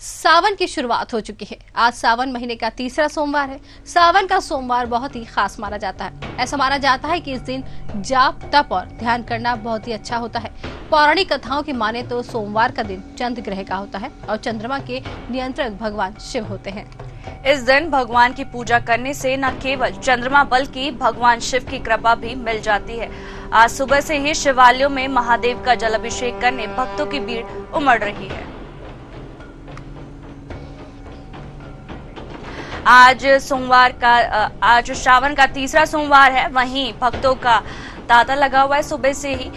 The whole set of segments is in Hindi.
सावन की शुरुआत हो चुकी है। आज सावन महीने का तीसरा सोमवार है। सावन का सोमवार बहुत ही खास माना जाता है। ऐसा माना जाता है कि इस दिन जाप, तप और ध्यान करना बहुत ही अच्छा होता है। पौराणिक कथाओं की माने तो सोमवार का दिन चंद्र ग्रह का होता है और चंद्रमा के नियंत्रक भगवान शिव होते हैं। इस दिन भगवान की पूजा करने से न केवल चंद्रमा बल्कि भगवान शिव की कृपा भी मिल जाती है। आज सुबह से ही शिवालयों में महादेव का जलाभिषेक करने भक्तों की भीड़ उमड़ रही है। आज श्रावण का तीसरा सोमवार है। वहीं भक्तों का तांता लगा हुआ है। सुबह से ही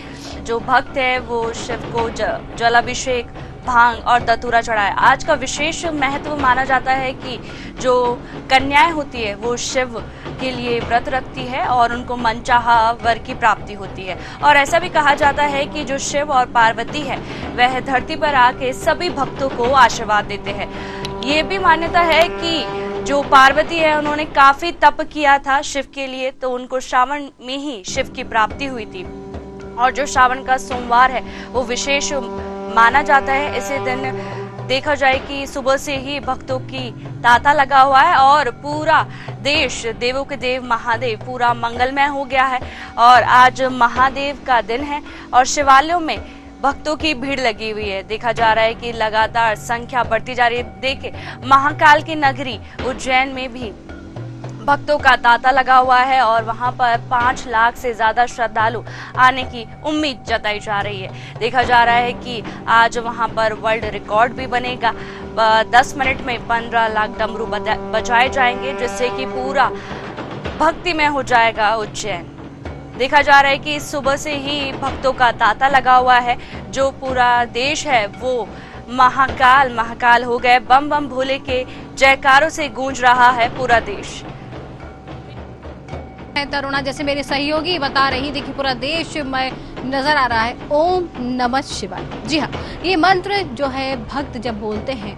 जो भक्त है वो शिव को जलाभिषेक, भांग और धतूरा चढ़ाए। आज का विशेष महत्व माना जाता है कि जो कन्याएं होती है वो शिव के लिए व्रत रखती है और उनको मनचाहा वर की प्राप्ति होती है। और ऐसा भी कहा जाता है कि जो शिव और पार्वती है वह धरती पर आके सभी भक्तों को आशीर्वाद देते हैं। ये भी मान्यता है कि जो पार्वती है उन्होंने काफी तप किया था शिव के लिए, तो उनको श्रावण में ही शिव की प्राप्ति हुई थी। और जो श्रावण का सोमवार है वो विशेष माना जाता है। इसी दिन देखा जाए कि सुबह से ही भक्तों की तांता लगा हुआ है और पूरा देश देवों के देव महादेव पूरा मंगलमय हो गया है। और आज महादेव का दिन है और शिवालयों में भक्तों की भीड़ लगी हुई है। देखा जा रहा है कि लगातार संख्या बढ़ती जा रही है। देखे महाकाल की नगरी उज्जैन में भी भक्तों का तांता लगा हुआ है और वहां पर 5 लाख से ज्यादा श्रद्धालु आने की उम्मीद जताई जा रही है। देखा जा रहा है कि आज वहां पर वर्ल्ड रिकॉर्ड भी बनेगा। 10 मिनट में 15 लाख डमरू बजाए जाएंगे, जिससे कि पूरा भक्तिमय हो जाएगा उज्जैन। देखा जा रहा है कि सुबह से ही भक्तों का तांता लगा हुआ है। जो पूरा देश है वो महाकाल हो गए। बम बम भोले के जयकारों से गूंज रहा है पूरा देश। तरुणा जैसे मेरे सहयोगी बता रही थी कि पूरा देश में नजर आ रहा है ओम नमः शिवाय। जी हाँ, ये मंत्र जो है भक्त जब बोलते हैं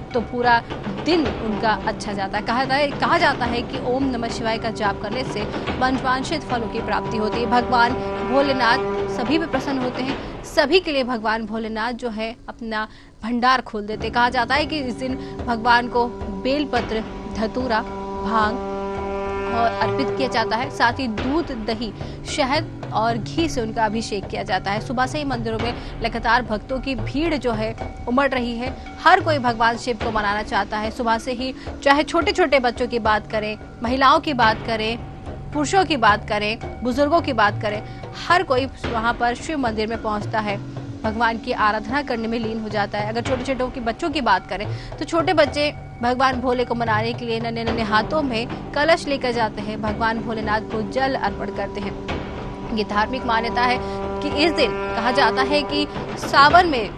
तो पूरा दिन उनका अच्छा जाता है। कहा जाता है कि ओम नमः शिवाय का जाप करने से मनवांछित फलों की प्राप्ति होती है। भगवान भोलेनाथ सभी पे प्रसन्न होते हैं। सभी के लिए भगवान भोलेनाथ जो है अपना भंडार खोल देते। कहा जाता है कि इस दिन भगवान को बेलपत्र, धतूरा, भांग और अर्पित किया जाता है। साथ ही दूध, दही, शहद और घी से उनका अभिषेक किया जाता है। सुबह से ही मंदिरों में लगातार भक्तों की भीड़ जो है उमड़ रही है। हर कोई भगवान शिव को मनाना चाहता है। सुबह से ही चाहे छोटे छोटे बच्चों की बात करें, महिलाओं की बात करें, पुरुषों की बात करें, बुजुर्गों की बात करें, हर कोई वहां पर शिव मंदिर में पहुंचता है, भगवान की आराधना करने में लीन हो जाता है। अगर छोटे छोटे बच्चों की बात करें तो छोटे बच्चे भगवान भोले को मनाने के लिए नन्हे नन्हे हाथों में कलश लेकर जाते हैं, भगवान भोलेनाथ को जल अर्पण करते हैं। ये धार्मिक मान्यता है कि इस दिन कहा जाता है कि सावन में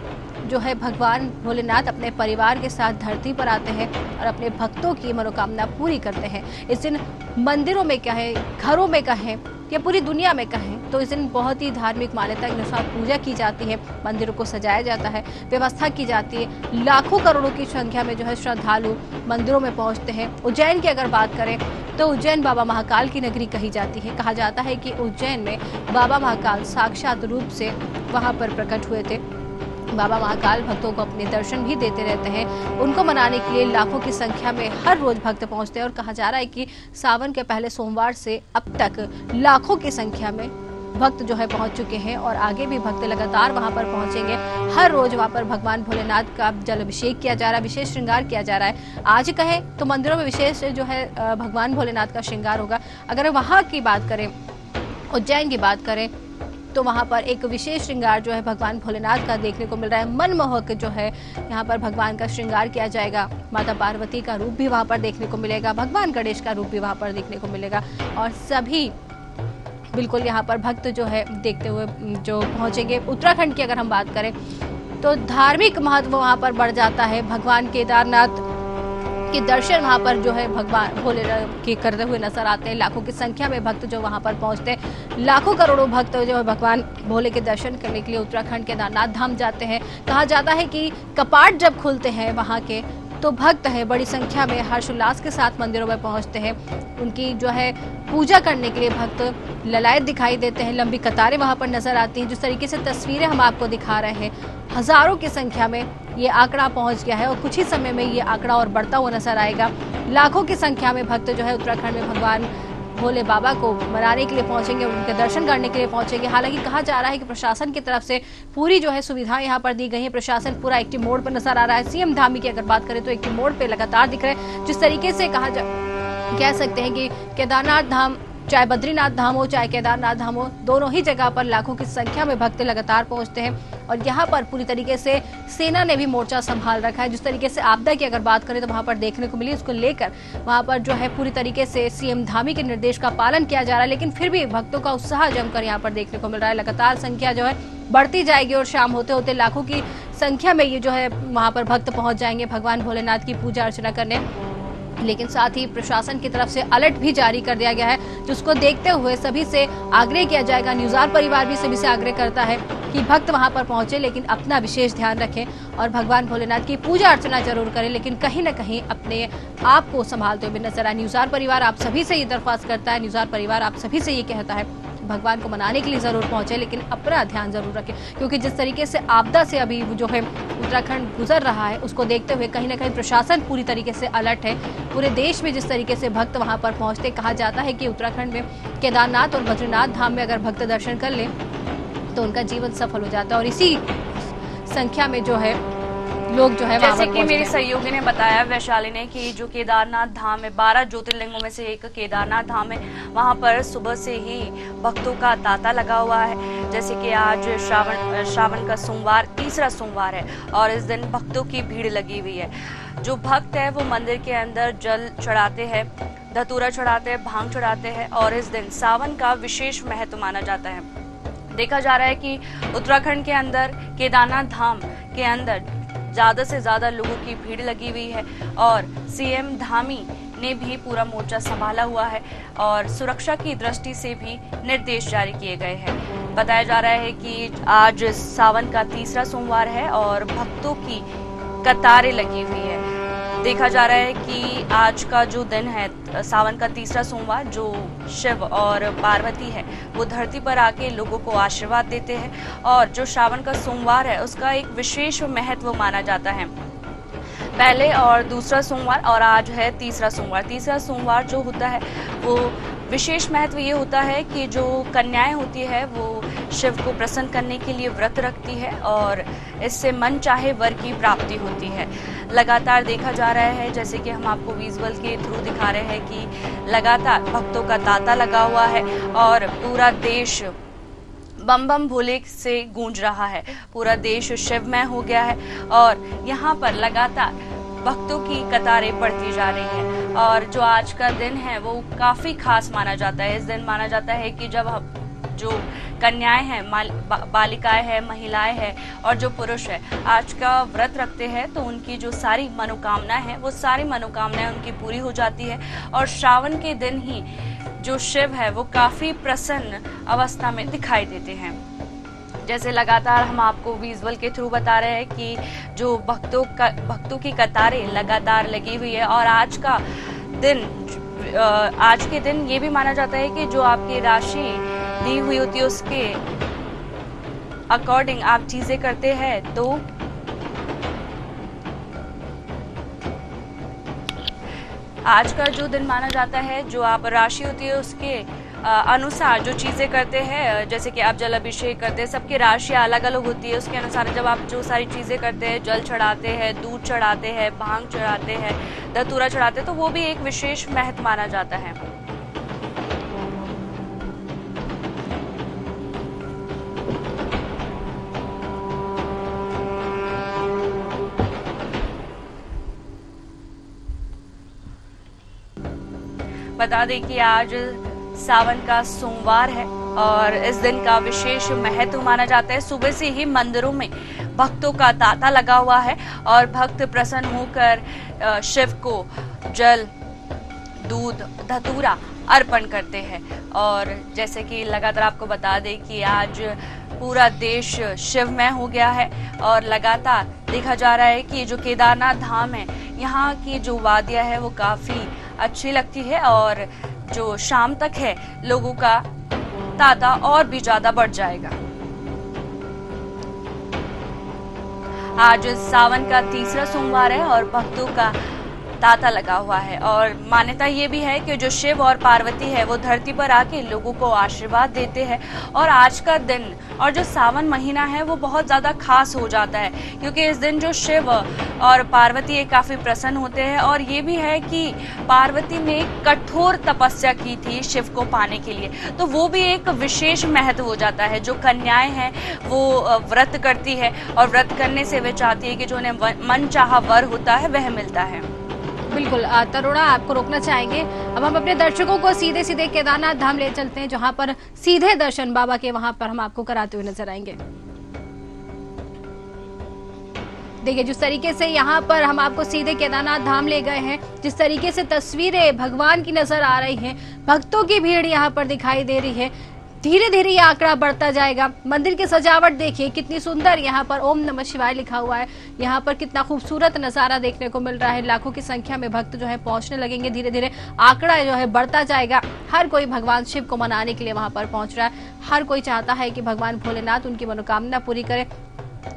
जो है भगवान भोलेनाथ अपने परिवार के साथ धरती पर आते हैं और अपने भक्तों की मनोकामना पूरी करते हैं। इस दिन मंदिरों में कहें, घरों में कहें या पूरी दुनिया में कहें तो इस दिन बहुत ही धार्मिक मान्यता के अनुसार पूजा की जाती है। मंदिरों को सजाया जाता है, व्यवस्था की जाती है। लाखों करोड़ों की संख्या में जो है श्रद्धालु मंदिरों में पहुंचते हैं। उज्जैन की अगर बात करें तो उज्जैन बाबा महाकाल की नगरी कही जाती है। कहा जाता है कि उज्जैन में बाबा महाकाल साक्षात रूप से वहां पर प्रकट हुए थे। बाबा महाकाल भक्तों को अपने दर्शन भी देते रहते हैं। उनको मनाने के लिए लाखों की संख्या में हर रोज भक्त पहुंचते हैं और कहा जा रहा है कि सावन के पहले सोमवार से अब तक लाखों की संख्या में भक्त जो है पहुंच चुके हैं और आगे भी भक्त लगातार वहां पर पहुंचेंगे। हर रोज वहां पर भगवान भोलेनाथ का जल अभिषेक किया जा रहा है, विशेष श्रृंगार किया जा रहा है। आज कहें तो मंदिरों में विशेष जो है भगवान भोलेनाथ का श्रृंगार होगा। अगर वहां की बात करें, उज्जैन की बात करें तो वहां पर एक विशेष श्रृंगार जो है भगवान भोलेनाथ का देखने को मिल रहा है। मनमोहक जो है यहाँ पर भगवान का श्रृंगार किया जाएगा। माता पार्वती का रूप भी वहां पर देखने को मिलेगा, भगवान गणेश का रूप भी वहां पर देखने को मिलेगा और सभी बिल्कुल यहाँ पर भक्त जो है देखते हुए जो पहुंचेंगे। उत्तराखंड की अगर हम बात करें तो धार्मिक महत्व वहां पर बढ़ जाता है। भगवान केदारनाथ के दर्शन वहां पर जो है भगवान भोले के करते हुए नजर आते हैं। लाखों की संख्या में भक्त जो वहां पर पहुंचते हैं, लाखों करोड़ों भक्त जो है भगवान भोले के दर्शन करने के लिए उत्तराखंड केदारनाथ धाम जाते हैं। कहा जाता है कि कपाट जब खुलते हैं वहां के तो भक्त है बड़ी संख्या में हर्षोल्लास के साथ मंदिरों में पहुंचते हैं। उनकी जो है पूजा करने के लिए भक्त ललायत दिखाई देते हैं। लंबी कतारें वहां पर नजर आती हैं। जिस तरीके से तस्वीरें हम आपको दिखा रहे हैं, हजारों की संख्या में ये आंकड़ा पहुंच गया है और कुछ ही समय में ये आंकड़ा और बढ़ता हुआ नजर आएगा। लाखों की संख्या में भक्त जो है उत्तराखंड में भगवान भोले बाबा को मनाने के लिए पहुंचेंगे, उनके दर्शन करने के लिए पहुंचेंगे। हालांकि कहा जा रहा है कि प्रशासन की तरफ से पूरी जो है सुविधाएं यहां पर दी गई है। प्रशासन पूरा एक्टिव मोड पर नजर आ रहा है। सीएम धामी की अगर बात करें तो एक्टिव मोड पे लगातार दिख रहे हैं। जिस तरीके से कह सकते हैं कि केदारनाथ धाम, चाहे बद्रीनाथ धाम हो चाहे केदारनाथ धाम हो, दोनों ही जगह पर लाखों की संख्या में भक्त लगातार पहुंचते हैं और यहाँ पर पूरी तरीके से सेना ने भी मोर्चा संभाल रखा है। जिस तरीके से आपदा की अगर बात करें तो वहां पर देखने को मिली, उसको लेकर वहां पर जो है पूरी तरीके से सीएम धामी के निर्देश का पालन किया जा रहा है। लेकिन फिर भी भक्तों का उत्साह जमकर यहाँ पर देखने को मिल रहा है। लगातार संख्या जो है बढ़ती जाएगी और शाम होते होते लाखों की संख्या में ये जो है वहां पर भक्त पहुंच जाएंगे भगवान भोलेनाथ की पूजा अर्चना करने। लेकिन साथ ही प्रशासन की तरफ से अलर्ट भी जारी कर दिया गया है, जिसको देखते हुए सभी से आग्रह किया जाएगा। न्यूज़ार परिवार भी सभी से आग्रह करता है कि भक्त वहां पर पहुंचे लेकिन अपना विशेष ध्यान रखें और भगवान भोलेनाथ की पूजा अर्चना जरूर करें, लेकिन कहीं न कहीं अपने आप को संभालते हुए नजर आए। न्यूज़ार परिवार आप सभी से ये दरख्वास्त करता है, न्यूज़ार परिवार आप सभी से ये कहता है भगवान को मनाने के लिए जरूर पहुंचे लेकिन अपना ध्यान जरूर रखें, क्योंकि जिस तरीके से आपदा से अभी जो है उत्तराखंड गुजर रहा है उसको देखते हुए कहीं ना कहीं प्रशासन पूरी तरीके से अलर्ट है। पूरे देश में जिस तरीके से भक्त वहां पर पहुंचते, कहा जाता है कि उत्तराखंड में केदारनाथ और बद्रीनाथ धाम में अगर भक्त दर्शन कर ले तो उनका जीवन सफल हो जाता है और इसी संख्या में जो है लोग जो है जैसे कि मेरी सहयोगी ने बताया, वैशाली ने, कि जो केदारनाथ धाम है 12 ज्योतिर्लिंगों में से एक केदारनाथ धाम है, वहां पर सुबह से ही भक्तों का तांता लगा हुआ है। जैसे कि आज श्रावण का सोमवार, तीसरा सोमवार है और इस दिन भक्तों की भीड़ लगी हुई है। जो भक्त है वो मंदिर के अंदर जल चढ़ाते हैं, धतूरा चढ़ाते हैं, भांग चढ़ाते हैं और इस दिन सावन का विशेष महत्व माना जाता है। देखा जा रहा है कि उत्तराखंड के अंदर केदारनाथ धाम के अंदर ज्यादा से ज्यादा लोगों की भीड़ लगी हुई है और सीएम धामी ने भी पूरा मोर्चा संभाला हुआ है और सुरक्षा की दृष्टि से भी निर्देश जारी किए गए हैं। बताया जा रहा है कि आज सावन का तीसरा सोमवार है और भक्तों की कतारें लगी हुई है। देखा जा रहा है कि आज का जो दिन है सावन का तीसरा सोमवार, जो शिव और पार्वती है वो धरती पर आके लोगों को आशीर्वाद देते हैं और जो श्रावण का सोमवार है उसका एक विशेष महत्व माना जाता है। पहले और दूसरा सोमवार और आज है तीसरा सोमवार। तीसरा सोमवार जो होता है वो विशेष महत्व ये होता है कि जो कन्याएं होती है वो शिव को प्रसन्न करने के लिए व्रत रखती है और इससे मन चाहे वर की प्राप्ति होती है। लगातार देखा जा रहा है, जैसे कि हम आपको विजुअल के थ्रू दिखा रहे हैं कि लगातार भक्तों का तांता लगा हुआ है और पूरा देश बम बम भोले से गूंज रहा है। पूरा देश शिवमय हो गया है और यहाँ पर लगातार भक्तों की कतारें बढ़ती जा रही हैं और जो आज का दिन है वो काफी खास माना जाता है। इस दिन माना जाता है कि जब जो कन्याएं हैं, बालिकाएं हैं, महिलाएं हैं और जो पुरुष है आज का व्रत रखते हैं तो उनकी जो सारी मनोकामनाएं हैं वो सारी मनोकामनाएं उनकी पूरी हो जाती है और श्रावण के दिन ही जो शिव है वो काफी प्रसन्न अवस्था में दिखाई देते हैं। जैसे लगातार हम आपको विजुअल के थ्रू बता रहे हैं कि जो भक्तों की कतारें लगातार लगी हुई है और आज के दिन ये भी माना जाता है कि जो आपकी राशि दी हुई होती है उसके अकॉर्डिंग आप चीजें करते हैं तो आज का जो दिन माना जाता है, जो आप राशि होती है उसके अनुसार जो चीजें करते हैं, जैसे कि आप जल अभिषेक करते हैं, सबकी राशि अलग अलग होती है। उसके अनुसार जब आप जो सारी चीजें करते हैं, जल चढ़ाते हैं, दूध चढ़ाते हैं, भांग चढ़ाते हैं, धतूरा चढ़ाते हैं, तो वो भी एक विशेष महत्व माना जाता है। बता दें कि आज सावन का सोमवार है और इस दिन का विशेष महत्व माना जाता है। सुबह से ही मंदिरों में भक्तों का तांता लगा हुआ है और भक्त प्रसन्न होकर शिव को जल, दूध, धतूरा अर्पण करते हैं। और जैसे कि लगातार आपको बता दें कि आज पूरा देश शिवमय हो गया है और लगातार देखा जा रहा है कि जो केदारनाथ धाम है, यहाँ की जो वादियां है वो काफी अच्छी लगती है और जो शाम तक है लोगों का तांता और भी ज्यादा बढ़ जाएगा। आज सावन का तीसरा सोमवार है और भक्तों का तांता लगा हुआ है। और मान्यता ये भी है कि जो शिव और पार्वती है वो धरती पर आके लोगों को आशीर्वाद देते हैं। और आज का दिन और जो सावन महीना है वो बहुत ज्यादा खास हो जाता है, क्योंकि इस दिन जो शिव और पार्वती काफी प्रसन्न होते हैं। और ये भी है कि पार्वती ने कठोर तपस्या की थी शिव को पाने के लिए, तो वो भी एक विशेष महत्व हो जाता है। जो कन्याएं हैं वो व्रत करती है और व्रत करने से वे चाहती है कि जो उन्हें मन चाहा वर होता है वह मिलता है। बिल्कुल तरुणा, आपको रोकना चाहेंगे। अब हम अपने दर्शकों को सीधे सीधे केदारनाथ धाम ले चलते हैं, जहां पर सीधे दर्शन बाबा के वहां पर हम आपको कराते हुए नजर आएंगे। देखिए, जिस तरीके से यहाँ पर हम आपको सीधे केदारनाथ धाम ले गए हैं, जिस तरीके से तस्वीरें भगवान की नजर आ रही हैं, भक्तों की भीड़ यहाँ पर दिखाई दे रही है। धीरे धीरे ये आंकड़ा बढ़ता जाएगा। मंदिर की सजावट देखिए कितनी सुंदर, यहाँ पर ओम नमः शिवाय लिखा हुआ है। यहाँ पर कितना खूबसूरत नजारा देखने को मिल रहा है। लाखों की संख्या में भक्त जो है पहुंचने लगेंगे। धीरे धीरे आंकड़ा जो है बढ़ता जाएगा। हर कोई भगवान शिव को मनाने के लिए वहां पर पहुंच रहा है। हर कोई चाहता है कि भगवान भोलेनाथ उनकी मनोकामना पूरी करे।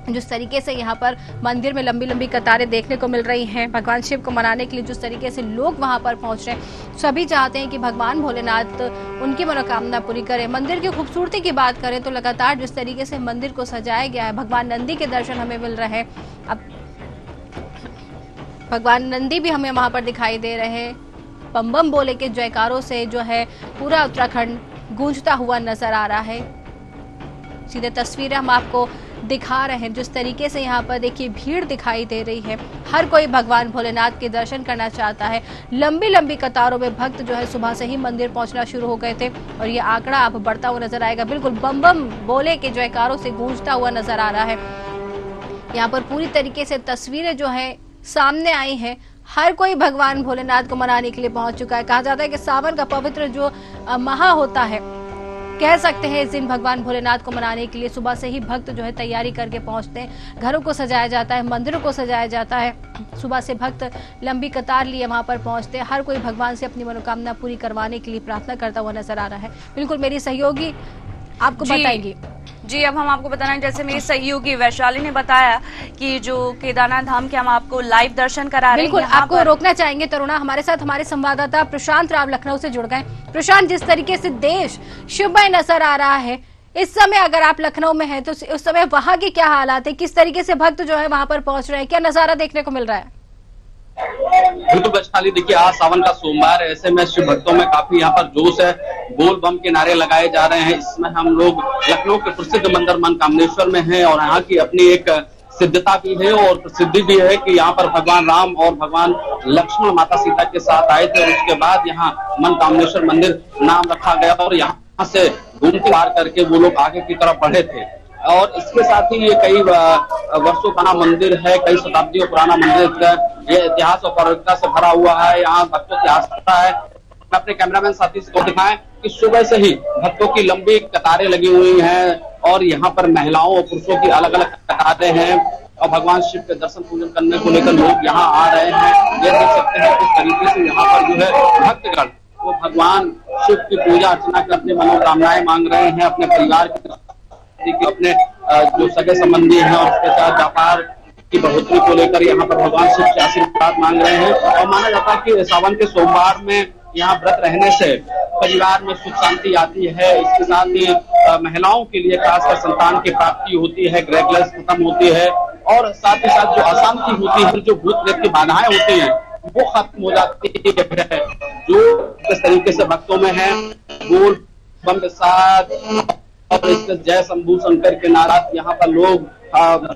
जिस तरीके से यहाँ पर मंदिर में लंबी लंबी कतारें देखने को मिल रही हैं, भगवान शिव को मनाने के लिए जिस तरीके से लोग वहां पर पहुंच रहे हैं, सभी चाहते हैं कि भगवान भोलेनाथ उनकी मनोकामना पूरी करें। मंदिर की खूबसूरती की बात करें तो लगातार जिस तरीके से मंदिर को सजाया गया है, भगवान नंदी के दर्शन हमें मिल रहे हैं। अब भगवान नंदी भी हमें वहां पर दिखाई दे रहे हैं। बम बम बोले के जयकारों से जो है पूरा उत्तराखंड गूंजता हुआ नजर आ रहा है। सीधे तस्वीरें हम आपको दिखा रहे हैं। जिस तरीके से यहाँ पर देखिए भीड़ दिखाई दे रही है। हर कोई भगवान भोलेनाथ के दर्शन करना चाहता है। लंबी लंबी कतारों में भक्त जो है सुबह से ही मंदिर पहुंचना शुरू हो गए थे और ये आंकड़ा अब बढ़ता हुआ नजर आएगा। बिल्कुल बम बम बोले के जयकारों से गूंजता हुआ नजर आ रहा है। यहाँ पर पूरी तरीके से तस्वीरें जो है सामने आई हैं। हर कोई भगवान भोलेनाथ को मनाने के लिए पहुंच चुका है। कहा जाता है कि सावन का पवित्र जो माह होता है, कह सकते हैं इस दिन भगवान भोलेनाथ को मनाने के लिए सुबह से ही भक्त जो है तैयारी करके पहुंचते हैं। घरों को सजाया जाता है, मंदिरों को सजाया जाता है। सुबह से भक्त लंबी कतार लिए वहां पर पहुंचते हैं। हर कोई भगवान से अपनी मनोकामना पूरी करवाने के लिए प्रार्थना करता हुआ नजर आ रहा है। बिल्कुल मेरी सहयोगी आपको बताएंगी। जी, अब हम आपको बताना, जैसे मेरी सहयोगी वैशाली ने बताया कि जो केदारनाथ धाम के हम आपको लाइव दर्शन करा रहे हैं। बिल्कुल आपको रोकना चाहेंगे तरुणा। हमारे साथ हमारे संवाददाता प्रशांत राव लखनऊ से जुड़ गए। प्रशांत, जिस तरीके से देश शिवमय नजर आ रहा है इस समय, अगर आप लखनऊ में हैं तो उस समय वहां के क्या हालात है, किस तरीके से भक्त जो है वहां पर पहुंच रहे हैं, क्या नजारा देखने को मिल रहा है? बिल्कुल वैशाली, देखिए आज सावन का सोमवार है, ऐसे में शिव भक्तों में काफी यहाँ पर जोश है। बोल बम के नारे लगाए जा रहे हैं। इसमें हम लोग लखनऊ के प्रसिद्ध मंदिर मनकामनेश्वर में हैं और यहाँ की अपनी एक सिद्धता भी है और प्रसिद्धि भी है कि यहाँ पर भगवान राम और भगवान लक्ष्मण माता सीता के साथ आए थे और उसके बाद यहाँ मनकामनेश्वर मंदिर नाम रखा गया और यहाँ से घूमते पार करके वो लोग आगे की तरफ बढ़े थे। और इसके साथ ही ये कई वर्षों पुराना मंदिर है, कई शताब्दियों पुराना मंदिर, ये इतिहास और पौराणिकता से भरा हुआ है। यहाँ भक्तों की आस्था है। मैं अपने कैमरामैन साथी को दिखाएं कि सुबह से ही भक्तों की लंबी कतारें लगी हुई हैं और यहाँ पर महिलाओं और पुरुषों की अलग अलग कतारें हैं और भगवान शिव के दर्शन पूजन करने को लेकर लोग यहाँ आ रहे हैं। ये देख सकते हैं किस तरीके से यहाँ पर जो है भक्तगण वो भगवान शिव की पूजा अर्चना कर अपनी मनोकामनाएं मांग रहे हैं। अपने परिवार की, अपने जो सगे संबंधी हैं और उसके साथ व्यापार की बढ़ोतरी को लेकर यहाँ पर भगवान शिव से आशीर्वाद मांग रहे हैं। और माना जाता है कि सावन के सोमवार में यहाँ व्रत रहने से परिवार में सुख शांति आती है। इसके साथ ही महिलाओं के लिए खासकर संतान की प्राप्ति होती है, गृह क्लेश खत्म होती है और साथ ही साथ जो अशांति होती है, जो भूत प्रेत की बाधाएं होती हैं वो खत्म हो जाती है। जो जिस तरीके से भक्तों में है बोल बम के साथ और इसके जय शंभू शंकर के नारा यहाँ पर लोग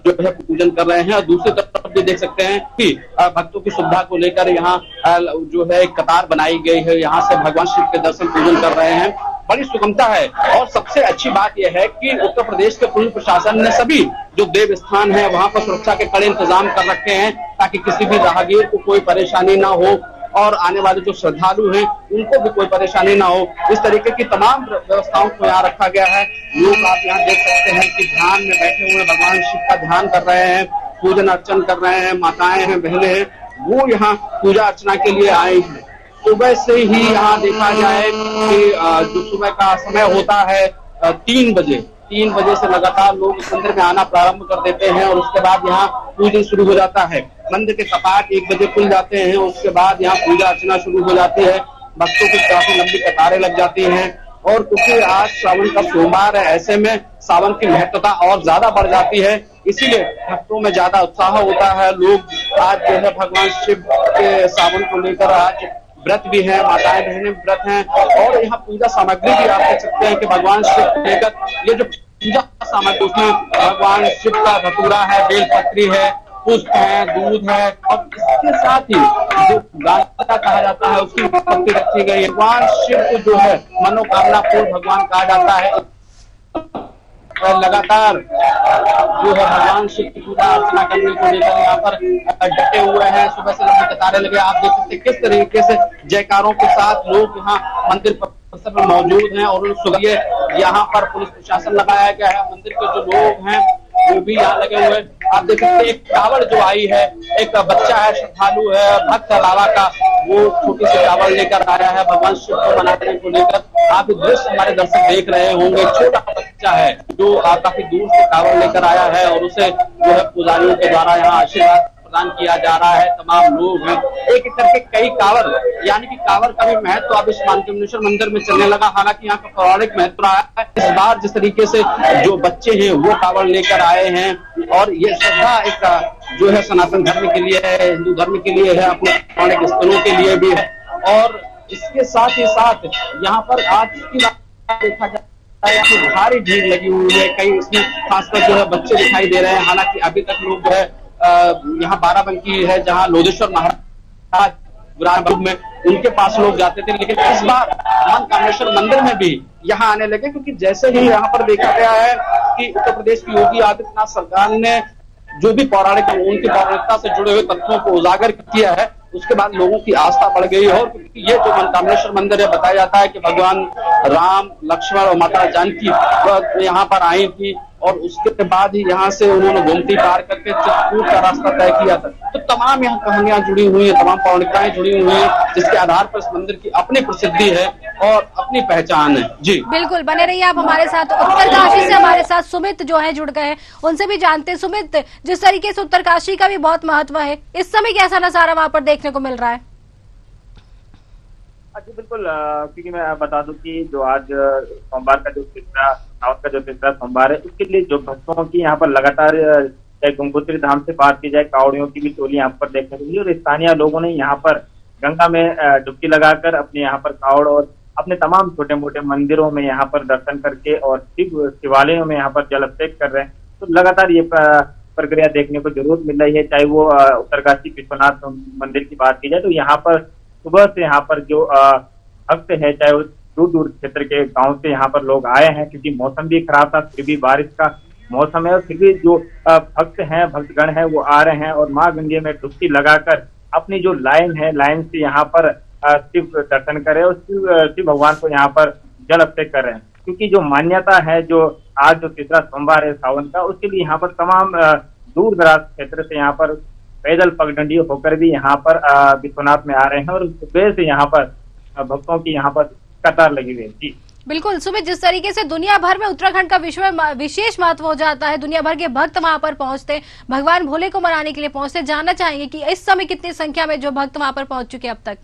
जो है पूजन कर रहे हैं। और दूसरी तरफ भी देख सकते हैं कि भक्तों की सुविधा को लेकर यहाँ जो है कतार बनाई गई है। यहाँ से भगवान शिव के दर्शन पूजन कर रहे हैं। बड़ी सुगमता है और सबसे अच्छी बात यह है कि उत्तर प्रदेश के पुलिस प्रशासन ने सभी जो देव स्थान है वहां पर सुरक्षा के कड़े इंतजाम कर रखे हैं ताकि किसी भी राहगीर को कोई परेशानी ना हो और आने वाले जो श्रद्धालु हैं उनको भी कोई परेशानी ना हो। इस तरीके की तमाम व्यवस्थाओं को यहाँ रखा गया है। लोग आप यहाँ देख सकते हैं कि ध्यान में बैठे हुए भगवान शिव का ध्यान कर रहे हैं, पूजन अर्चन कर रहे हैं। माताएं हैं, बहनें हैं, वो यहाँ पूजा अर्चना के लिए आए हैं। सुबह से ही यहाँ देखा जाए कि जो सुबह का समय होता है 3 बजे 3 बजे से लगातार लोग इस मंदिर में आना प्रारंभ कर देते हैं और उसके बाद यहाँ पूजा शुरू हो जाता है। मंदिर के कपाट 1 बजे खुल जाते हैं, उसके बाद यहाँ पूजा अर्चना शुरू हो जाती है। भक्तों की काफी लंबी कतारें लग जाती हैं और क्योंकि आज सावन का सोमवार है, ऐसे में सावन की महत्वता और ज्यादा बढ़ जाती है, इसीलिए भक्तों में ज्यादा उत्साह होता है। लोग आज जो है भगवान शिव के सावन को लेकर आज व्रत भी है, माताएं बहनें व्रत हैं और यहाँ पूजा सामग्री भी आप देख सकते हैं कि भगवान शिव को लेकर ये जो पूजा सामग्री उसमें भगवान शिव का धतूरा है, बेलपत्री है, पुष्प है, दूध है और इसके साथ ही जो गांजा कहा जाता है उसकी उत्पत्ति रखी गई है। भगवान शिव को जो है मनोकामना पूर्ण भगवान कहा जाता है। लगातार जो है भगवान शिव की पूजा अर्चना करने को लेकर यहाँ पर डटे हुए हैं। सुबह से लंबी कतारें लगे, आप देख सकते हैं किस तरीके से जयकारों के साथ लोग यहाँ मंदिर परिसर में मौजूद हैं और सुबह यहाँ पर पुलिस प्रशासन लगाया गया है। मंदिर के जो लोग हैं वो भी यहाँ लगे हुए हैं। आप देख सकते हैं एक कावड़ जो आई है, एक बच्चा है, श्रद्धालु है, भक्त है बाबा का, वो छोटी सी कावड़ लेकर आया है भगवान शिव को मनाने को लेकर। आप दृश्य हमारे दर्शक देख रहे होंगे, छोटा बच्चा है जो काफी दूर से कावड़ लेकर आया है और उसे जो है पुजारियों के द्वारा यहाँ आशीर्वाद प्रदान किया जा रहा है। तमाम लोग हैं, एक एक करके कई कावड़, यानी कि कावड़ का भी महत्व अब इस मानकमनेश्वर मंदिर में चलने लगा। हालांकि यहाँ का पौराणिक महत्व रहा है। इस बार जिस तरीके से जो बच्चे हैं वो कावड़ लेकर आए हैं और ये श्रद्धा एक जो है सनातन धर्म के लिए है, हिंदू धर्म के लिए है, अपने पौराणिक स्थलों के लिए भी है। और इसके साथ ही साथ यहाँ पर आज की देखा जाए तो भारी भीड़ लगी हुई है। कई इसमें खासकर जो है बच्चे दिखाई दे रहे हैं। हालांकि अभी तक लोग जो है यहाँ बाराबंकी है जहाँ लोधेश्वर महाराज विराट में उनके पास लोग जाते थे, लेकिन इस बार मनकामेश्वर मंदिर में भी यहाँ आने लगे क्योंकि जैसे ही यहाँ पर देखा गया है कि उत्तर प्रदेश की योगी आदित्यनाथ सरकार ने जो भी पौराणिक उनकी पौराणिकता से जुड़े हुए तथ्यों को उजागर किया है, उसके बाद लोगों की आस्था बढ़ गई है। और क्योंकि ये जो मनकामेश्वर मंदिर है, बताया जाता है कि भगवान राम, लक्ष्मण और माता जानकी यहाँ पर आई थी और उसके बाद ही यहाँ से उन्होंने गोमती पार करके चित्रकूट का रास्ता तय किया था। तो तमाम यहाँ कहानियां जुड़ी हुई हैं, तमाम पौराणिकताएं जुड़ी हुई हैं, जिसके आधार पर इस मंदिर की अपनी प्रसिद्धि है और अपनी पहचान है। जी बिल्कुल, बने रहिए आप हमारे साथ। उत्तरकाशी से हमारे साथ सुमित जो है जुड़ गए हैं, उनसे भी जानते हैं। सुमित, जिस तरीके से उत्तरकाशी का भी बहुत महत्व है, इस समय कैसा नजारा वहां पर देखने को मिल रहा है? जी बिल्कुल, क्योंकि मैं बता दूं कि जो आज सोमवार का जो तीसरा सोमवार है, उसके लिए जो भक्तों की यहाँ पर लगातार चाहे गंगोत्री धाम से पार की जाए, कावड़ियों की भी टोली यहाँ पर देखने को मिली और स्थानीय लोगों ने यहाँ पर गंगा में डुबकी लगाकर अपने यहाँ पर कावड़ और अपने तमाम छोटे मोटे मंदिरों में यहाँ पर दर्शन करके और शिवालयों में यहाँ पर जल अभिषेक कर रहे हैं। तो लगातार ये प्रक्रिया देखने को जरूर मिल रही है। चाहे वो उत्तरकाशी विश्वनाथ मंदिर की बात की जाए तो यहाँ पर सुबह से यहाँ पर जो भक्त है, चाहे वो दूर दूर क्षेत्र के गांव से यहाँ पर लोग आए हैं, क्योंकि मौसम भी खराब था, फिर भी बारिश का मौसम है और फिर भी जो भक्त हैं, भक्तगण हैं, वो आ रहे हैं और माँ गंगे में डुबकी लगाकर अपनी जो लाइन है, लाइन से यहाँ पर शिव दर्शन करे और शिव भगवान को यहाँ पर जल अभिषेक कर रहे हैं। क्योंकि जो मान्यता है, जो आज जो तीसरा सोमवार है सावन का, उसके लिए यहाँ पर तमाम दूर दराज क्षेत्र से यहाँ पर पैदल पगडंडी होकर भी यहाँ पर विश्वनाथ में आ रहे हैं और सुबह से यहाँ पर भक्तों की यहाँ पर कतार लगी हुई है। जी बिल्कुल सुमित, जिस तरीके से दुनिया भर में उत्तराखंड का विशेष महत्व हो जाता है, दुनिया भर के भक्त वहां पर पहुंचते, भगवान भोले को मनाने के लिए पहुंचते, जानना चाहेंगे कि इस समय कितनी संख्या में जो भक्त वहां पर पहुंच चुके अब तक?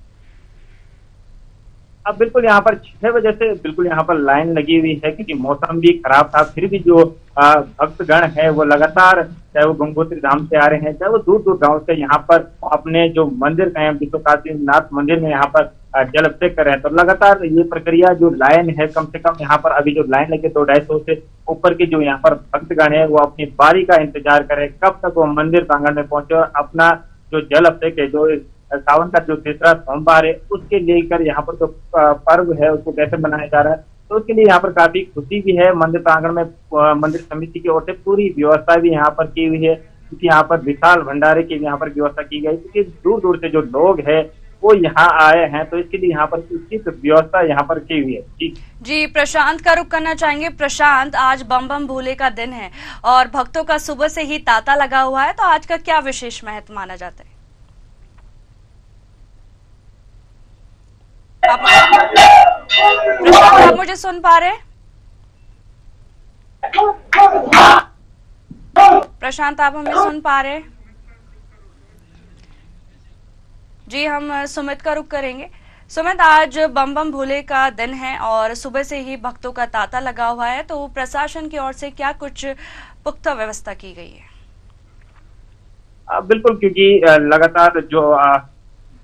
अब बिल्कुल यहाँ पर 6 बजे से बिल्कुल यहाँ पर लाइन लगी हुई है, क्योंकि मौसम भी खराब था, फिर भी जो भक्तगण है वो लगातार, चाहे वो गंगोत्री धाम से आ रहे हैं, चाहे वो दूर दूर गांव से यहाँ पर अपने जो मंदिर है विश्वकाशी नाथ मंदिर में यहाँ पर जल अभिषेक कर रहे हैं। तो लगातार ये प्रक्रिया, जो लाइन है, कम से कम यहाँ पर अभी जो लाइन लगे 200-250 से ऊपर के जो यहाँ पर भक्तगण है वो अपनी बारी का इंतजार करें, कब तक वो मंदिर प्रांगण में पहुंचे और अपना जो जल अभिषेक है, जो सावन का जो तीसरा सोमवार है, उसके लेकर यहाँ पर जो पर्व है उसको कैसे मनाया जा रहा है, तो उसके लिए यहाँ पर काफी खुशी भी है। मंदिर प्रांगण में मंदिर समिति की ओर से पूरी व्यवस्था भी यहाँ पर की हुई है, क्योंकि यहाँ पर विशाल भंडारे की यहाँ पर व्यवस्था की गई, क्योंकि दूर दूर से जो लोग है वो यहाँ आए हैं, तो इसके लिए यहाँ पर उचित व्यवस्था यहाँ पर की हुई है। जी प्रशांत का रुख करना चाहेंगे। प्रशांत, आज बम बम भोले का दिन है और भक्तों का सुबह से ही तांता लगा हुआ है, तो आज का क्या विशेष महत्व माना जाता है? प्रशांत, आप मुझे सुन पा रहे हैं? प्रशांत, आप हमें सुन पा रहे हैं? जी, हम सुमित का रुख करेंगे। सुमित, आज बम बम भोले का दिन है और सुबह से ही भक्तों का तांता लगा हुआ है, तो प्रशासन की ओर से क्या कुछ पुख्ता व्यवस्था की गई है? बिल्कुल, क्योंकि लगातार जो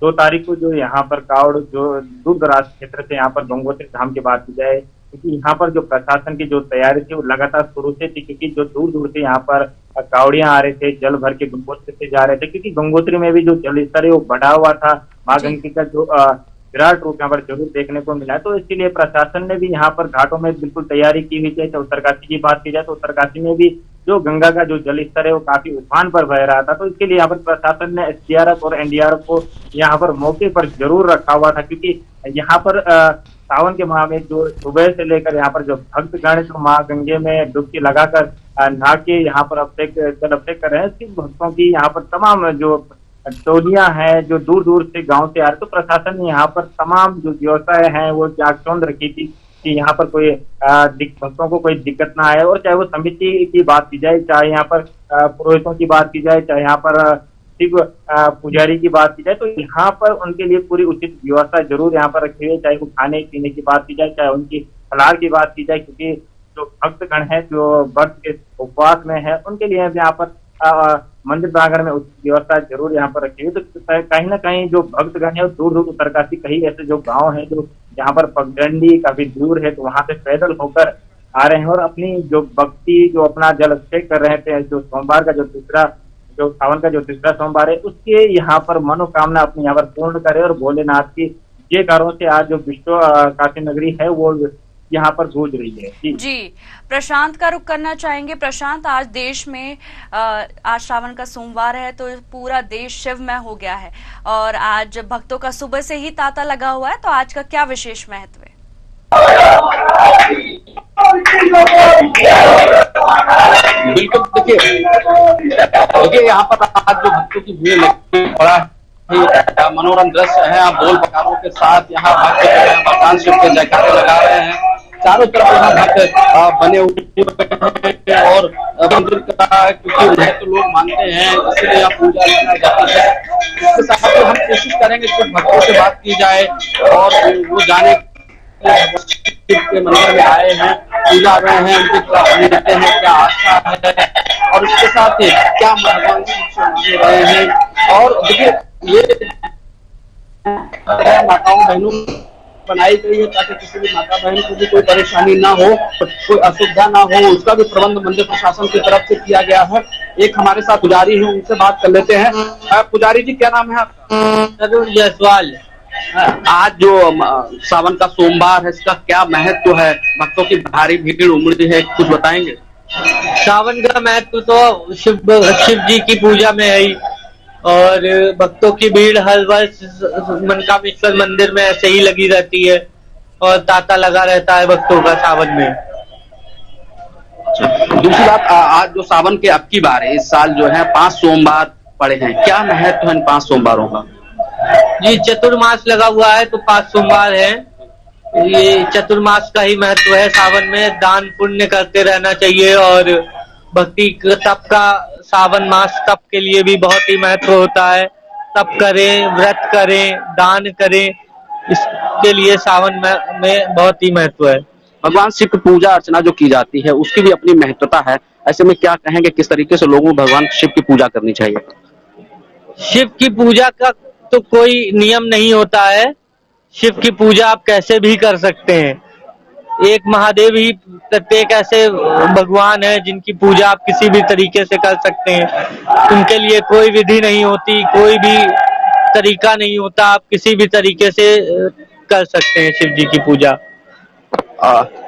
2 तारीख को जो यहाँ पर कावड़ जो दूर दराज क्षेत्र से यहाँ पर गंगोत्री धाम की बात की जाए, क्योंकि यहाँ पर जो प्रशासन की जो तैयारी थी वो लगातार शुरू से थी, क्योंकि जो दूर दूर से यहाँ पर कावड़ियां आ रहे थे, जल भर के गंगोत्री से जा रहे थे, क्योंकि गंगोत्री में भी जो जल स्तर है वो बढ़ा हुआ था। माँ गंगे का जो विराट रूप यहाँ पर जरूर देखने को मिला है, तो इसके लिए प्रशासन ने भी यहाँ पर घाटों में बिल्कुल तैयारी की हुई है। उत्तरकाशी की बात की जाए तो उत्तरकाशी में भी जो गंगा का जो जल स्तर है वो काफी उफान पर बह रहा था, तो इसके लिए यहाँ पर प्रशासन ने SDRF और NDRF को यहाँ पर मौके पर जरूर रखा हुआ था, क्योंकि यहाँ पर सावन के माह में जो सुबह से लेकर यहाँ पर जो भक्तगण जो माँ गंगे में डुबकी लगाकर नहा के यहाँ पर जल अभिषेक कर रहे हैं, सिर्फ भक्तों की यहाँ पर तमाम जो टोलियां हैं जो दूर दूर से गांव से आ रहे, तो प्रशासन ने यहाँ पर तमाम जो व्यवस्थाएं हैं वो जागचौंध रखी थी कि यहाँ पर कोई भक्तों को कोई दिक्कत ना आए। और चाहे वो समिति की बात की जाए, चाहे यहाँ पर पुरोहितों की बात की जाए, चाहे यहाँ पर शिव पुजारी की बात की जाए, तो यहाँ पर उनके लिए पूरी उचित व्यवस्था जरूर यहाँ पर रखी हुई है। चाहे वो खाने पीने की बात की जाए, चाहे उनकी फलाहार की बात की जाए, क्योंकि जो भक्तगण है जो व्रत के उपवास में है उनके लिए यहाँ पर मंदिर प्रांगण में उचित व्यवस्था जरूर यहाँ पर रखी हुई। तो कहीं ना कहीं जो भक्तगण है दूर दूर उत्तरकाशी कई ऐसे जो गांव हैं जो यहाँ पर पगडंडी काफी दूर है, तो वहां से पैदल होकर आ रहे हैं और अपनी जो भक्ति जो अपना जल अभिषेक कर रहे थे, जो सोमवार का जो सावन का जो तीसरा सोमवार है उसके यहाँ पर मनोकामना अपनी यहाँ पर पूर्ण करे और भोलेनाथ की जयकारों से आज जो विश्व काशी नगरी है वो यहाँ पर गूंज रही है। जी, प्रशांत का रुख करना चाहेंगे। प्रशांत, आज देश में आज श्रावण का सोमवार है तो पूरा देश शिवमय हो गया है और आज भक्तों का सुबह से ही तांता लगा हुआ है, तो आज का क्या विशेष महत्व है? बिल्कुल, देखिए यहाँ पर आज जो भक्तों की भीड़ लगी बड़ा ही मनोरम दृश्य है। आप बोल बकारों के साथ यहाँ भक्त भगवान शिव के जयकारे लगा रहे हैं। चारों तरफ यहाँ भक्त बने हुए हैं और मंदिर का क्योंकि महत्व लोग मानते हैं इसलिए यहाँ पूजा जाती है। इसके साथ हम कोशिश करेंगे कुछ भक्तों से बात की जाए और वो जाने के मंदिर में आए हैं, पूजा रहे हैं, उनके कहते हैं क्या आस्था है और उसके साथ ही क्या भगवान शिव रहे हैं। और देखिए ये माताओं बहनों बनाई गई है ताकि किसी भी माता बहन को भी कोई परेशानी ना हो, कोई असुविधा ना हो, उसका भी प्रबंध मंदिर प्रशासन की तरफ से किया गया है। एक हमारे साथ पुजारी है, उनसे बात कर लेते हैं। पुजारी जी, क्या नाम है आपका? जायसवाल। आज जो सावन का सोमवार है इसका क्या महत्व है? भक्तों की भारी भीड़ उमड़ी है, कुछ बताएंगे? सावन का महत्व तो शिव जी की पूजा में है और भक्तों की भीड़ हर वर्ष मनकामेश्वर मंदिर में ऐसे ही लगी रहती है और तांता लगा रहता है भक्तों का सावन में। दूसरी बात, आज जो सावन के अब की बार है, इस साल जो है 5 सोमवार पड़े हैं, क्या महत्व है इन 5 सोमवारों का? जी, चतुर्मास लगा हुआ है तो 5 सोमवार है। ये चतुर्मास का ही महत्व है। सावन में दान पुण्य करते रहना चाहिए और भक्ति तप का सावन मास तप के लिए भी बहुत ही महत्व होता है। तप करें, व्रत करें, दान करें, इसके लिए सावन में बहुत ही महत्व है। भगवान शिव की पूजा अर्चना जो की जाती है उसकी भी अपनी महत्वता है। ऐसे में क्या कहेंगे, किस तरीके से लोगों को भगवान शिव की पूजा करनी चाहिए? शिव की पूजा का तो कोई नियम नहीं होता है। शिव की पूजा आप कैसे भी कर सकते हैं। एक महादेव ही प्रत्येक ऐसे भगवान है जिनकी पूजा आप किसी भी तरीके से कर सकते हैं। उनके लिए कोई विधि नहीं होती, कोई भी तरीका नहीं होता, आप किसी भी तरीके से कर सकते हैं शिव जी की पूजा।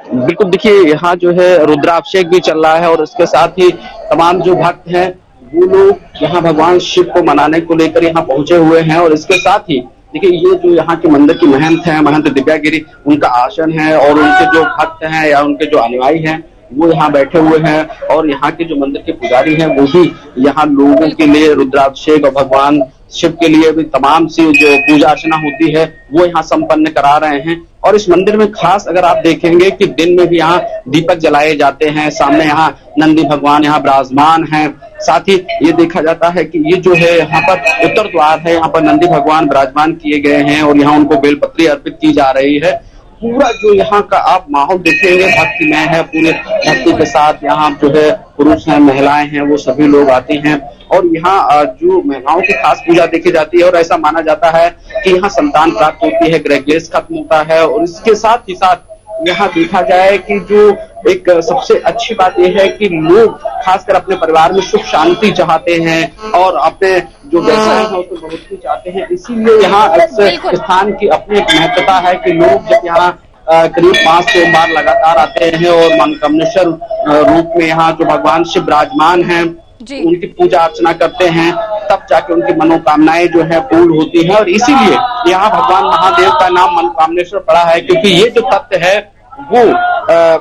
बिल्कुल, देखिए यहाँ जो है रुद्राभिषेक भी चल रहा है और इसके साथ ही तमाम जो भक्त हैं वो लोग यहाँ भगवान शिव को मनाने को लेकर यहाँ पहुंचे हुए हैं। और इसके साथ ही देखिए ये जो यहाँ के मंदिर की महंत है, महंत दिव्यागिरी, उनका आसन है और उनके जो भक्त हैं या उनके जो अनुयायी हैं वो यहाँ बैठे हुए हैं और यहाँ के जो मंदिर के पुजारी हैं वो भी यहाँ लोगों के लिए रुद्राभिषेक और भगवान शिव के लिए भी तमाम सी जो पूजा अर्चना होती है वो यहाँ संपन्न करा रहे हैं। और इस मंदिर में खास अगर आप देखेंगे कि दिन में भी यहाँ दीपक जलाए जाते हैं। सामने यहाँ नंदी भगवान यहाँ विराजमान हैं। साथ ही ये देखा जाता है कि ये जो है यहाँ पर उत्तर द्वार है, यहाँ पर नंदी भगवान विराजमान किए गए हैं और यहाँ उनको बेलपत्री अर्पित की जा रही है। पूरा जो यहाँ का आप माहौल देखेंगे भक्तिमय है। पूरे भक्ति के साथ यहाँ जो है पुरुष हैं, महिलाएं हैं, वो सभी लोग आते हैं और यहाँ जो महिलाओं की खास पूजा देखी जाती है और ऐसा माना जाता है कि यहाँ संतान प्राप्त होती है, गृह क्लेश खत्म होता है। और इसके साथ ही साथ यहाँ देखा जाए कि जो एक सबसे अच्छी बात यह है कि लोग खासकर अपने परिवार में सुख शांति चाहते हैं और अपने जो व्यवसाय है उसमें बढ़ोतरी चाहते हैं। इसीलिए यहाँ इस स्थान की अपनी एक महत्वता है कि लोग जब यहाँ करीब 5 सोमवार लगातार आते हैं और मनोकामनेश्वर रूप में यहाँ जो भगवान शिव विराजमान हैं उनकी पूजा अर्चना करते हैं, तब जाके उनकी मनोकामनाएं जो है पूर्ण होती हैं। और इसीलिए यहाँ भगवान महादेव का नाम मनोकामनेश्वर पड़ा है, क्योंकि ये जो तथ्य है वो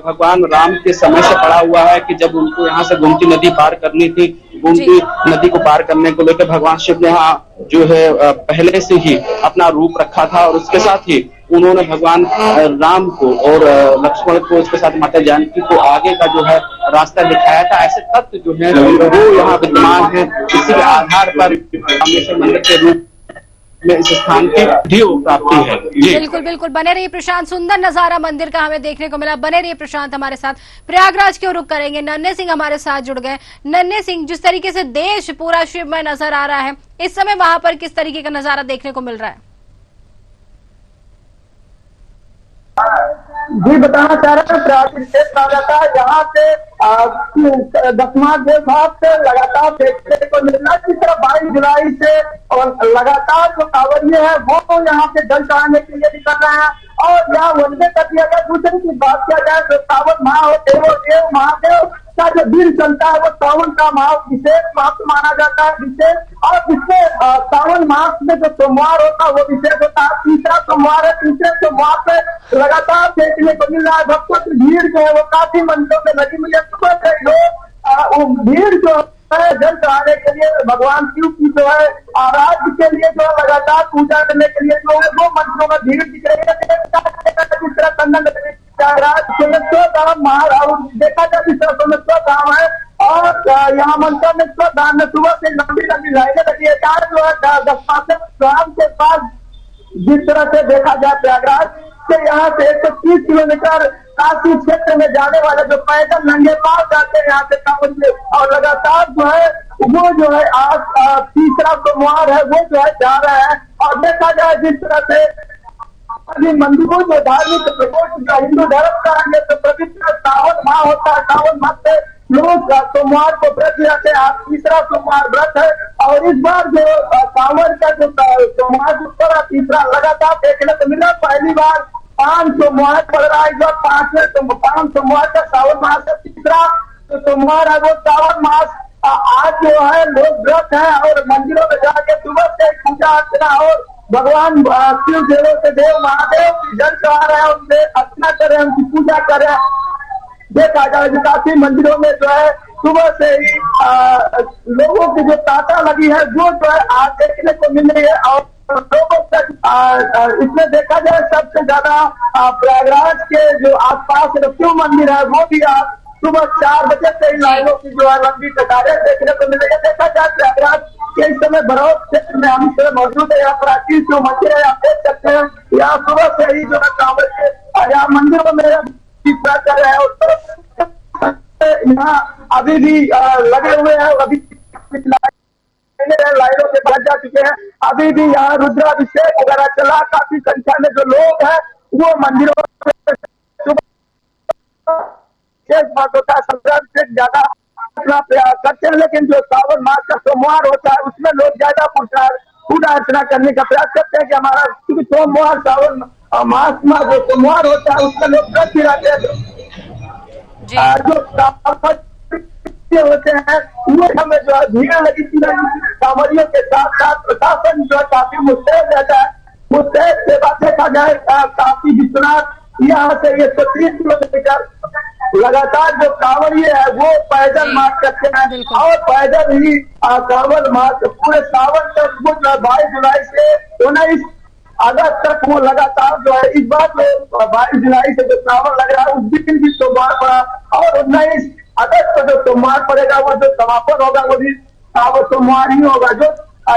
भगवान राम के समय से पड़ा हुआ है कि जब उनको यहाँ से गोमती नदी पार करनी थी, गोमती नदी को पार करने को लेकर भगवान शिव ने यहाँ जो है पहले से ही अपना रूप रखा था और उसके साथ ही उन्होंने भगवान राम को और लक्ष्मण को, इसके साथ माता जानकी को आगे का जो है रास्ता दिखाया था। ऐसे तत्व जो है वो यहाँ विद्यमान है। इसी के आधार पर कामेश्वर मंदिर के रूप में इस स्थान की प्राप्ति है। बिल्कुल बिल्कुल, बने रहिए प्रशांत, सुंदर नजारा मंदिर का हमें देखने को मिला। बने रहिए प्रशांत हमारे साथ। प्रयागराज के रुख करेंगे, नन्हे सिंह हमारे साथ जुड़ गए। नन्हे सिंह, जिस तरीके से देश पूरा शिवमय नजर आ रहा है, इस समय वहां पर किस तरीके का नजारा देखने को मिल रहा है? जी बताना चाह रहे हैं, प्रयागराज यहाँ से 10वां के साथ से लगातार देखने को मिल रहा है। जिस तरह 22 जुलाई से और लगातार जो कांवरिये हैं वो यहाँ से जल चढ़ाने के लिए निकल रहे हैं। और यहाँ वंदे कर दिया गया। दूसरे की बात किया जाए तो सावन माह और देव महादेव का जो दिन चलता है वो सावन का माह विशेष महत्व माना जाता है, विशेष। और इसमें सावन मास में जो सोमवार होता है वो विशेष होता है। तीसरा सोमवार है, तीसरे सोमवार पे लगातार देखने को मिल रहा है भक्तों की भीड़ जो है वो काफी मंदिरों में लगी हुई है। सुबह से लोग भीड़ जो है जल चढ़ाने के लिए भगवान शिव की जो है आराध्य के लिए जो है लगातार पूजा करने के लिए जो है वो मंदिरों में भीड़ दिख रही है। जिस तरह कन्नन धाम देखा जाए, जिस तरह सोमेश्वर धाम है और यहाँ मनकामेश्वर धाम में सुबह से लंबी लंबी लाइनें लगी है। जो है 10 ग्राम के पास जिस तरह से देखा जाए प्रयागराज से यहाँ से 130 किलोमीटर काशी क्षेत्र में जाने वाले जो पैदल नंगे पाँव जाते हैं यहाँ से कांवड़, और लगातार जो है वो जो है आज तीसरा सोमवार है वो जो है जा रहा है। और देखा जाए जिस तरह से अभी मंदिरों जो धार्मिक प्रकोष्ठ हिंदू धर्म का ये तो पवित्र सावन माह होता है। सावन माह से लोग सोमवार को व्रत लेते हैं। आज तीसरा सोमवार व्रत है और इस बार जो सावन का जो सोमवार पर तीसरा लगातार देखने को मिला। पहली बार 5 सोमवार पड़ रहा है, जो 5 सोमवार का सावन मास का तीसरा सोमवार है वो सावन मास। आज जो है लोग व्रत है और मंदिरों में जाके सुबह से पूजा अर्चना और भगवान शिव देवों से देव महादेव की जल चढ़ा रहे हैं, उनसे अर्चना कर रहे हैं, उनकी पूजा कर रहे हैं। देखा जाए काफी मंदिरों में जो है सुबह से ही लोगों की जो तांता लगी है वो जो है आज देखने को मिल रही है। और लोगों तक इसमें देखा जाए सबसे ज्यादा प्रयागराज के जो आसपास शिव मंदिर है वो भी आज सुबह 4 बजे से ही लाइनों की जो है लंबी कतारें देखने को मिलेगी। देखा जाए प्रयागराज के इस समय बरौत क्षेत्र में हम मौजूद है। यहाँ प्राचीन जो मंदिर है आप देख सकते हैं। यहाँ सुबह से ही जो है कांवड़ के यहाँ मंदिरों में कर रहे हैं। यहाँ अभी भी लगे हुए हैं, अभी लाइनों के बढ़ जा चुके हैं। अभी भी यहाँ रुद्राभिषेक वगैरह चला। काफी संख्या में जो लोग हैं वो मंदिरों में से ज्यादा करते हैं, लेकिन जो सावन मास का सोमवार होता है उसमें लोग ज्यादा पूजा अर्चना करने का प्रयास करते हैं कि हमारा क्योंकि सोमवार सावन मास में जो सोमवार होता है उसमें लोग व्रत ही रहते हैं। जो होते हैं वो हमें जो है भीड़ लगी थी कांवरियों के साथ साथ प्रशासन जो है काफी मुस्तैद रहता है। मुस्तैद से बात देखा जाए काफी विश्वनाथ यहाँ से 130 किलोमीटर लगातार जो कांवरिये है वो पैदल मार्च करते हैं और पैदल ही कांवड़ मार्च पूरे सावन तक 22 जुलाई से 19 अगस्त तक वो लगातार जो है इस बार 22 जुलाई से जो सावन लग रहा है उस दिन भी सोमवार पड़ा और 19 अगस्त को जो सोमवार पड़ेगा वो जो समापन होगा वो भी सावन सोमवार ही होगा, जो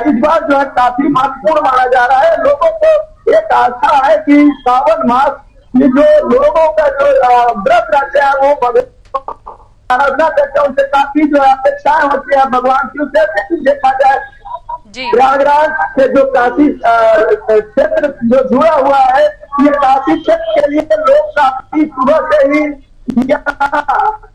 इस बार जो है काफी महत्वपूर्ण माना जा रहा है। लोगों को एक आस्था है कि सावन मास में जो लोगों का जो व्रत रहते हैं वो आराधना करते हैं, उनसे काफी जो अपेक्षाएं होती है भगवान की। उसे देखा जाए प्रयागराज से जो काशी क्षेत्र जो जुड़ा हुआ है, ये काशी क्षेत्र के लिए लोग काफी सुबह से ही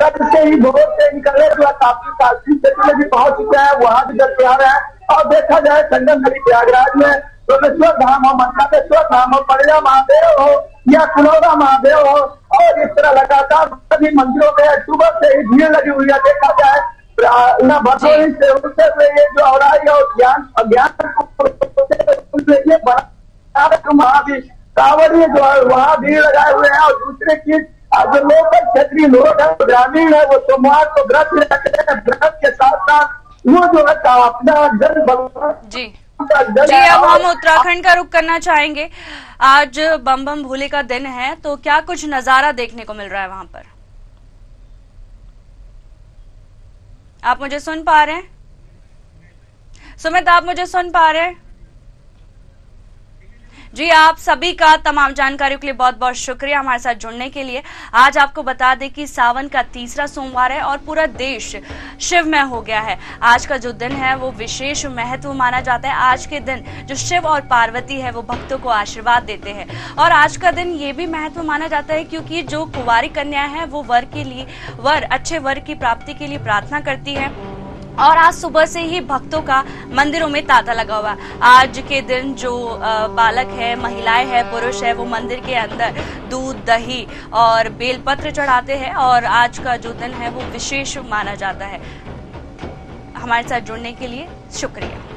कल से ही भोर से निकले हुआ काफी काशी क्षेत्र में भी पहुंच चुके हैं, वहां भी दर्शन आ रहे हैं। और देखा जाए संगम नदी प्रयागराज में सोमेश्वर धाम हो, मंकामेश्वर धाम हो, परिया महादेव हो या कुनौरा महादेव हो, और इस तरह लगातार सभी मंदिरों में सुबह से ही भीड़ लगी हुई है। देखा जाए भदोही से होते हुए ये जो औराई और अज्ञान महावीर कांवड़ी जो है वहाँ भीड़ लगाए हुए हैं। और दूसरी चीज जो लोकल क्षेत्रीय लोग है, ग्रामीण है, वो सोमवार को व्रत रखते हैं। व्रत के साथ साथ वो जो है अपना जल भगवान जी अब हम उत्तराखंड का रुख करना चाहेंगे। आज बम बम भोले का दिन है, तो क्या कुछ नजारा देखने को मिल रहा है वहां पर? आप मुझे सुन पा रहे हैं? सुमित, आप मुझे सुन पा रहे हैं? जी, आप सभी का तमाम जानकारियों के लिए बहुत बहुत शुक्रिया हमारे साथ जुड़ने के लिए। आज आपको बता दें कि सावन का तीसरा सोमवार है और पूरा देश शिवमय हो गया है। आज का जो दिन है वो विशेष महत्व माना जाता है। आज के दिन जो शिव और पार्वती है वो भक्तों को आशीर्वाद देते हैं। और आज का दिन ये भी महत्व माना जाता है क्योंकि जो कुंवारी कन्या है वो अच्छे वर की प्राप्ति के लिए प्रार्थना करती है। और आज सुबह से ही भक्तों का मंदिरों में तांता लगा हुआ है। आज के दिन जो बालक है, महिलाएं है, पुरुष है, वो मंदिर के अंदर दूध, दही और बेलपत्र चढ़ाते हैं। और आज का जो दिन है वो विशेष माना जाता है। हमारे साथ जुड़ने के लिए शुक्रिया।